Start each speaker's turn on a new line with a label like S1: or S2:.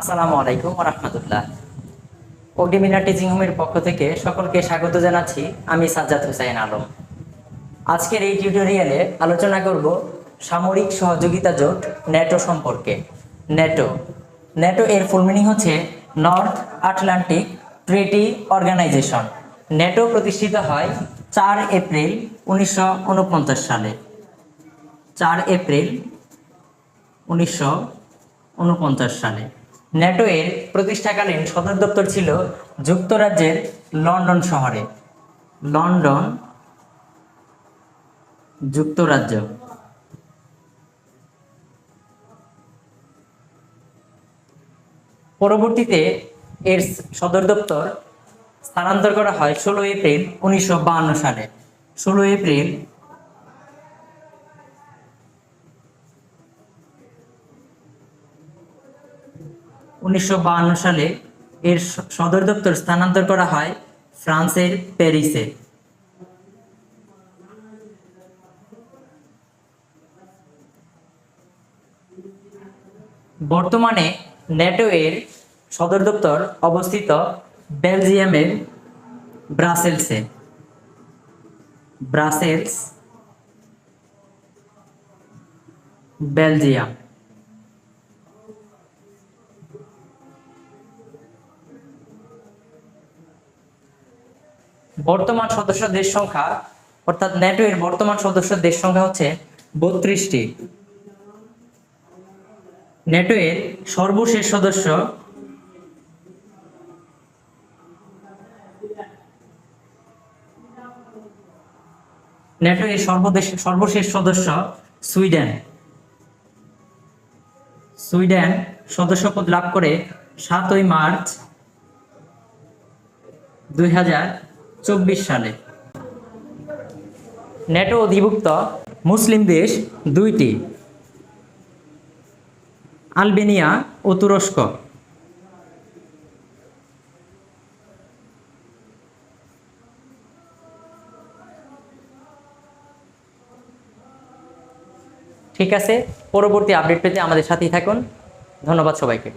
S1: আসসালামু আলাইকুম ওয়া রাহমাতুল্লাহ। অগ্নিমিনা টিচিং হোমের পক্ষ থেকে সকলকে স্বাগত জানাচ্ছি। আমি সাজ্জাদ হোসেন আলম। আজকের এই টিউটোরিয়ালে আলোচনা করব সামরিক সহযোগিতা জোট ন্যাটো সম্পর্কে। ন্যাটো ন্যাটো এর ফুল মিনিং হচ্ছে north Atlantic treaty organization. NATO প্রতিষ্ঠিত হয় 4 এপ্রিল 1949 সালে। 4 এপ্রিল 1949 সালে। ন্যাটো এর প্রতিষ্ঠাকালীন সদর দপ্তর ছিল যুক্তরাজ্যের লন্ডন শহরে। লন্ডন, যুক্তরাজ্য। পরবর্তীতে এর সদর দপ্তর স্থানান্তর করা হয় 16 এপ্রিল 1952 সালে। 16 এপ্রিল 1952 সালে এর সদর দপ্তর স্থানান্তর করা হয় ফ্রান্সের প্যারিসে। বর্তমানে ন্যাটো এর সদর দপ্তর অবস্থিত বেলজিয়ামের ব্রাসেলসে। Brussels, Belgium. বর্তমান সদস্য দেশ সংখ্যা অর্থাৎ ন্যাটো এর বর্তমান সদস্য দেশ সংখ্যা হচ্ছে 32টি। ন্যাটো এর সর্বশেষ সদস্য ন্যাটো এর সর্বশেষ সদস্য সুইডেন। সুইডেন সদস্যপদ লাভ করে 7 মার্চ 2024 সালে। ন্যাটো অধিভুক্ত মুসলিম দেশ 2টি, আলবেনিয়া ও তুরস্ক। ঠিক আছে, পরবর্তী আপডেট পেতে আমাদের সাথেই থাকুন। ধন্যবাদ সবাইকে।